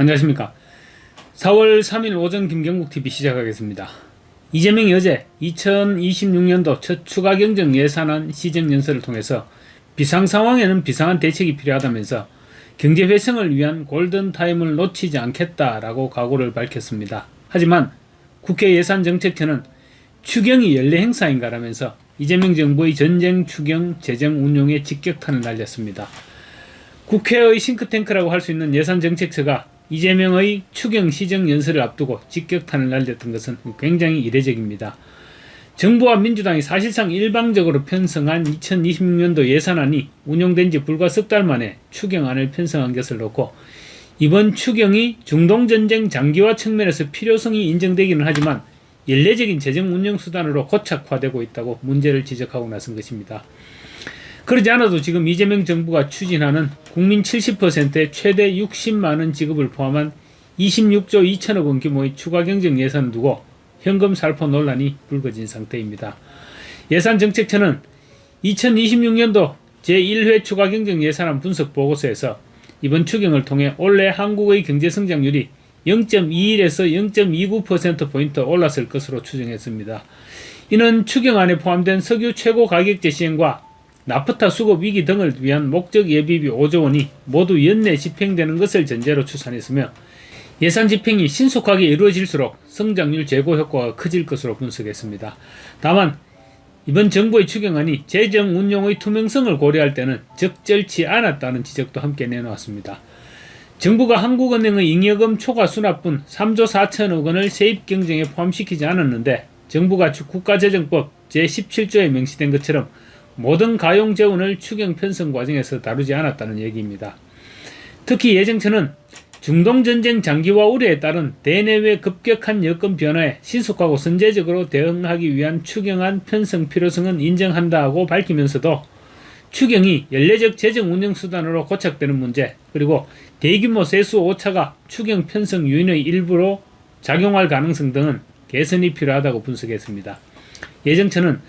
안녕하십니까. 4월 3일 오전 김경국TV 시작하겠습니다. 이재명이 어제 2026년도 첫 추가 경정 예산안 시정연설을 통해서 비상 상황에는 비상한 대책이 필요하다면서 경제 회생을 위한 골든타임을 놓치지 않겠다라고 각오를 밝혔습니다. 하지만 국회 예산정책처는 추경이 연례 행사인가라면서 이재명 정부의 전쟁 추경 재정 운용에 직격탄을 날렸습니다. 국회의 싱크탱크라고 할 수 있는 예산정책처가 이재명의 추경 시정 연설을 앞두고 직격탄을 날렸던 것은 굉장히 이례적입니다. 정부와 민주당이 사실상 일방적으로 편성한 2026년도 예산안이 운용된 지 불과 석 달 만에 추경안을 편성한 것을 놓고 이번 추경이 중동전쟁 장기화 측면에서 필요성이 인정되기는 하지만 연례적인 재정 운영 수단으로 고착화되고 있다고 문제를 지적하고 나선 것입니다. 그러지 않아도 지금 이재명 정부가 추진하는 국민 70%의 최대 60만원 지급을 포함한 26조 2천억 원 규모의 추가 경정 예산을 두고 현금 살포 논란이 불거진 상태입니다. 예산정책처는 2026년도 제1회 추가 경정 예산안 분석 보고서에서 이번 추경을 통해 올해 한국의 경제 성장률이 0.21에서 0.29%포인트 올랐을 것으로 추정했습니다. 이는 추경안에 포함된 석유 최고 가격제 시행과 나프타 수급 위기 등을 위한 목적 예비비 5조 원이 모두 연내 집행되는 것을 전제로 추산했으며 예산 집행이 신속하게 이루어질수록 성장률 제고 효과가 커질 것으로 분석했습니다. 다만 이번 정부의 추경안이 재정 운용의 투명성을 고려할 때는 적절치 않았다는 지적도 함께 내놓았습니다. 정부가 한국은행의 잉여금 초과 수납분 3조 4천억 원을 세입 경정에 포함시키지 않았는데 정부가 국가재정법 제17조에 명시된 것처럼 모든 가용 재원을 추경 편성 과정에서 다루지 않았다는 얘기입니다. 특히 예정처는 중동전쟁 장기화 우려에 따른 대내외 급격한 여건 변화에 신속하고 선제적으로 대응하기 위한 추경안 편성 필요성은 인정한다고 밝히면서도 추경이 연례적 재정 운영 수단으로 고착되는 문제, 그리고 대규모 세수 오차가 추경 편성 요인의 일부로 작용할 가능성 등은 개선이 필요하다고 분석했습니다. 예정처는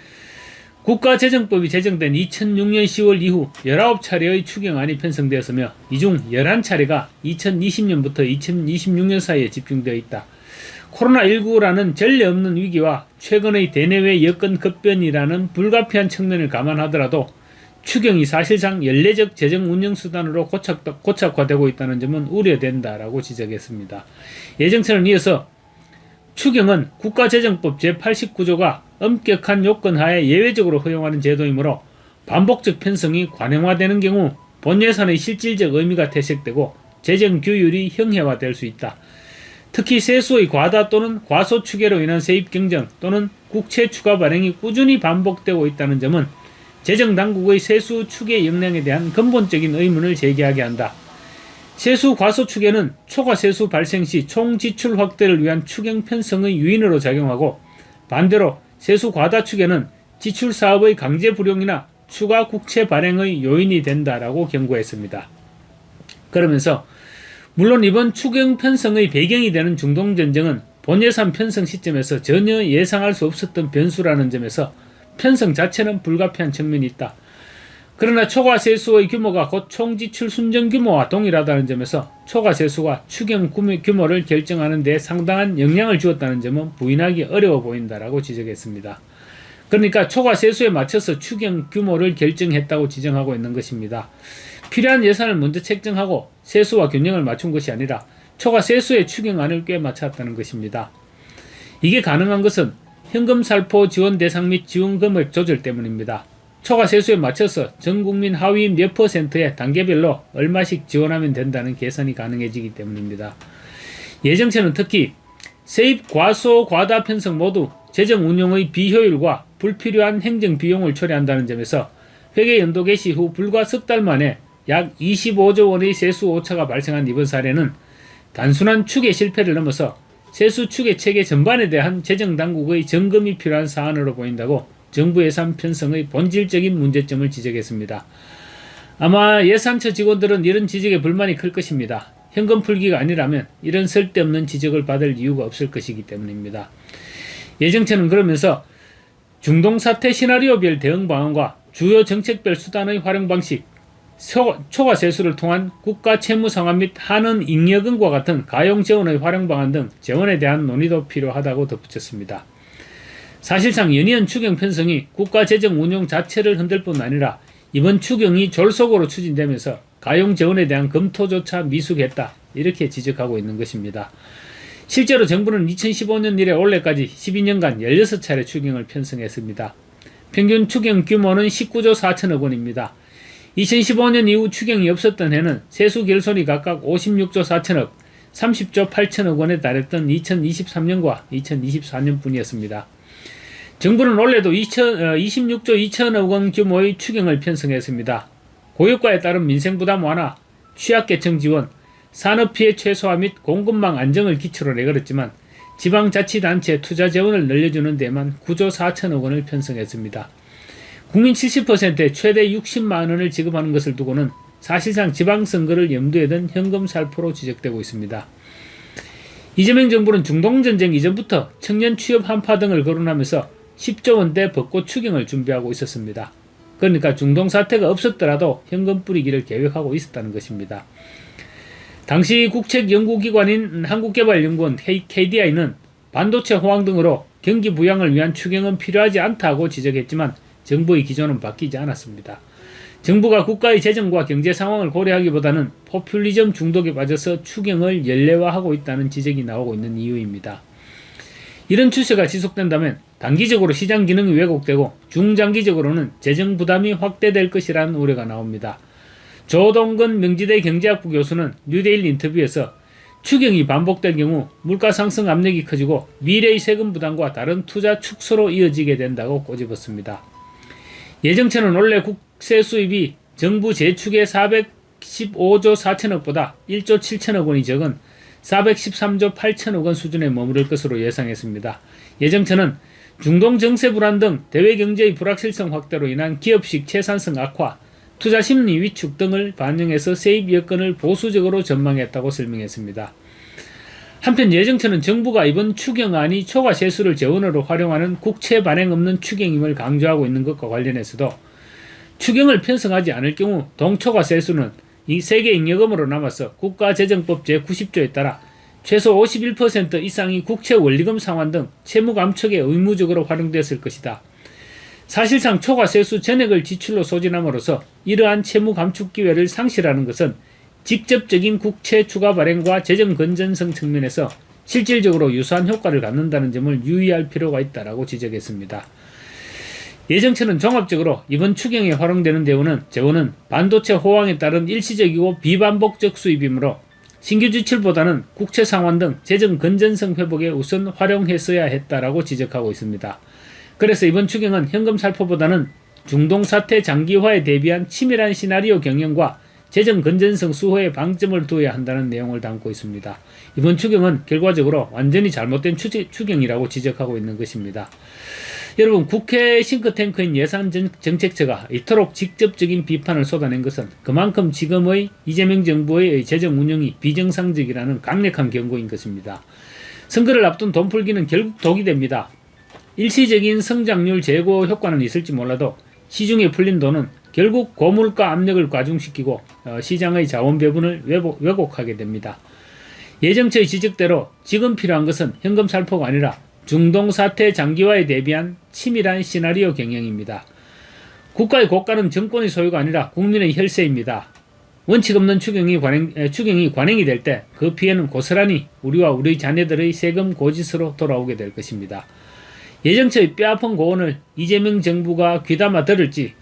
국가재정법이 제정된 2006년 10월 이후 19차례의 추경안이 편성되었으며 이 중 11차례가 2020년부터 2026년 사이에 집중되어 있다. 코로나19라는 전례 없는 위기와 최근의 대내외 여건 급변이라는 불가피한 측면을 감안하더라도 추경이 사실상 연례적 재정 운영 수단으로 고착화되고 있다는 점은 우려된다라고 지적했습니다. 예정처는 이어서 추경은 국가재정법 제89조가 엄격한 요건 하에 예외적으로 허용하는 제도이므로 반복적 편성이 관행화되는 경우 본 예산의 실질적 의미가 퇴색되고 재정 규율이 형해화될 수 있다. 특히 세수의 과다 또는 과소 추계로 인한 세입 경정 또는 국채 추가 발행이 꾸준히 반복되고 있다는 점은 재정당국의 세수 추계 역량에 대한 근본적인 의문을 제기하게 한다. 세수 과소 추계는 초과 세수 발생 시 총 지출 확대를 위한 추경 편성의 요인으로 작용하고 반대로 세수 과다 추계는 지출 사업의 강제 불용이나 추가 국채 발행의 요인이 된다라고 경고했습니다. 그러면서 물론 이번 추경 편성의 배경이 되는 중동전쟁은 본예산 편성 시점에서 전혀 예상할 수 없었던 변수라는 점에서 편성 자체는 불가피한 측면이 있다. 그러나 초과 세수의 규모가 곧 총지출 순정 규모와 동일하다는 점에서 초과 세수가 추경 규모를 결정하는 데 상당한 영향을 주었다는 점은 부인하기 어려워 보인다라고 지적했습니다. 그러니까 초과 세수에 맞춰서 추경 규모를 결정했다고 지정하고 있는 것입니다. 필요한 예산을 먼저 책정하고 세수와 균형을 맞춘 것이 아니라 초과 세수의 추경안을 꿰맞췄다는 것입니다. 이게 가능한 것은 현금 살포 지원 대상 및 지원 금액 조절 때문입니다. 초과 세수에 맞춰서 전국민 하위 몇 %의 단계별로 얼마씩 지원하면 된다는 계산이 가능해지기 때문입니다. 예정처는 특히 세입 과소 과다 편성 모두 재정 운용의 비효율과 불필요한 행정 비용을 초래한다는 점에서 회계 연도 개시 후 불과 석 달 만에 약 25조 원의 세수 오차가 발생한 이번 사례는 단순한 추계 실패를 넘어서 세수 추계 체계 전반에 대한 재정 당국의 점검이 필요한 사안으로 보인다고 정부 예산 편성의 본질적인 문제점을 지적했습니다. 아마 예산처 직원들은 이런 지적에 불만이 클 것입니다. 현금 풀기가 아니라면 이런 쓸데없는 지적을 받을 이유가 없을 것이기 때문입니다. 예정처는 그러면서 중동 사태 시나리오별 대응 방안과 주요 정책별 수단의 활용 방식, 초과 세수를 통한 국가 채무 상환 및 한은 잉여금과 같은 가용 재원의 활용 방안 등 재원에 대한 논의도 필요하다고 덧붙였습니다. 사실상 연이은 추경 편성이 국가 재정 운용 자체를 흔들 뿐 아니라 이번 추경이 졸속으로 추진되면서 가용 재원에 대한 검토조차 미숙했다, 이렇게 지적하고 있는 것입니다. 실제로 정부는 2015년 이래 올해까지 12년간 16차례 추경을 편성했습니다. 평균 추경 규모는 19조 4천억 원입니다. 2015년 이후 추경이 없었던 해는 세수 결손이 각각 56조 4천억, 30조 8천억 원에 달했던 2023년과 2024년 뿐이었습니다. 정부는 올해도 26조 2천억 원 규모의 추경을 편성했습니다. 고효과에 따른 민생 부담 완화, 취약계층 지원, 산업피해 최소화 및 공급망 안정을 기초로 내걸었지만 지방자치단체 투자 재원을 늘려주는 데만 9조 4천억 원을 편성했습니다. 국민 70%에 최대 60만 원을 지급하는 것을 두고는 사실상 지방선거를 염두에 둔 현금 살포로 지적되고 있습니다. 이재명 정부는 중동전쟁 이전부터 청년 취업 한파 등을 거론하면서 10조 원대 벚꽃 추경을 준비하고 있었습니다. 그러니까 중동 사태가 없었더라도 현금 뿌리기를 계획하고 있었다는 것입니다. 당시 국책연구기관인 한국개발연구원 KDI는 반도체 호황 등으로 경기 부양을 위한 추경은 필요하지 않다고 지적했지만 정부의 기조는 바뀌지 않았습니다. 정부가 국가의 재정과 경제 상황을 고려하기보다는 포퓰리즘 중독에 빠져서 추경을 연례화하고 있다는 지적이 나오고 있는 이유입니다. 이런 추세가 지속된다면 단기적으로 시장 기능이 왜곡되고 중장기적으로는 재정 부담이 확대될 것이라는 우려가 나옵니다. 조동근 명지대 경제학부 교수는 뉴데일리 인터뷰에서 추경이 반복될 경우 물가 상승 압력이 커지고 미래의 세금 부담과 다른 투자 축소로 이어지게 된다고 꼬집었습니다. 예정처는 원래 국세 수입이 정부 재축의 415조 4천억보다 1조 7천억 원이 적은 413조 8천억 원 수준에 머무를 것으로 예상했습니다. 예정처는 중동 정세 불안 등 대외 경제의 불확실성 확대로 인한 기업식 채산성 악화, 투자 심리 위축 등을 반영해서 세입 여건을 보수적으로 전망했다고 설명했습니다. 한편 예정처는 정부가 이번 추경안이 초과 세수를 재원으로 활용하는 국채 발행 없는 추경임을 강조하고 있는 것과 관련해서도 추경을 편성하지 않을 경우 동초과 세수는 이 세계 잉여금으로 남아서 국가재정법 제90조에 따라 최소 51% 이상이 국채 원리금 상환 등 채무 감축에 의무적으로 활용됐을 것이다. 사실상 초과 세수 전액을 지출로 소진함으로써 이러한 채무 감축 기회를 상실하는 것은 직접적인 국채 추가 발행과 재정 건전성 측면에서 실질적으로 유사한 효과를 갖는다는 점을 유의할 필요가 있다고 지적했습니다. 예정처는 종합적으로 이번 추경에 활용되는 재원은 반도체 호황에 따른 일시적이고 비반복적 수입이므로 신규 지출보다는 국채 상환 등 재정 건전성 회복에 우선 활용했어야 했다라고 지적하고 있습니다. 그래서 이번 추경은 현금 살포보다는 중동 사태 장기화에 대비한 치밀한 시나리오 경영과 재정 건전성 수호에 방점을 두어야 한다는 내용을 담고 있습니다. 이번 추경은 결과적으로 완전히 잘못된 추경이라고 지적하고 있는 것입니다. 여러분, 국회 싱크탱크인 예산정책처가 이토록 직접적인 비판을 쏟아낸 것은 그만큼 지금의 이재명 정부의 재정 운영이 비정상적이라는 강력한 경고인 것입니다. 선거를 앞둔 돈풀기는 결국 독이 됩니다. 일시적인 성장률 제고 효과는 있을지 몰라도 시중에 풀린 돈은 결국 고물가 압력을 가중시키고 시장의 자원 배분을 왜곡하게 됩니다. 예정처의 지적대로 지금 필요한 것은 현금 살포가 아니라 중동 사태 장기화에 대비한 치밀한 시나리오 경영입니다. 국가의 고가는 정권의 소유가 아니라 국민의 혈세입니다. 원칙 없는 추경이 관행이 될 때 그 피해는 고스란히 우리와 우리 자녀들의 세금 고지서로 돌아오게 될 것입니다. 예정처의 뼈아픈 고언을 이재명 정부가 귀담아 들을지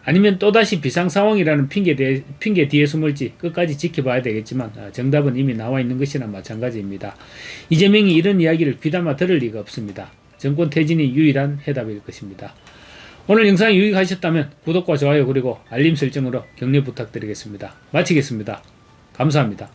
아니면 또다시 비상상황이라는 핑계 뒤에 숨을지 끝까지 지켜봐야 되겠지만 정답은 이미 나와 있는 것이나 마찬가지입니다. 이재명이 이런 이야기를 귀담아 들을 리가 없습니다. 정권 퇴진이 유일한 해답일 것입니다. 오늘 영상이 유익하셨다면 구독과 좋아요 그리고 알림 설정으로 격려 부탁드리겠습니다. 마치겠습니다. 감사합니다.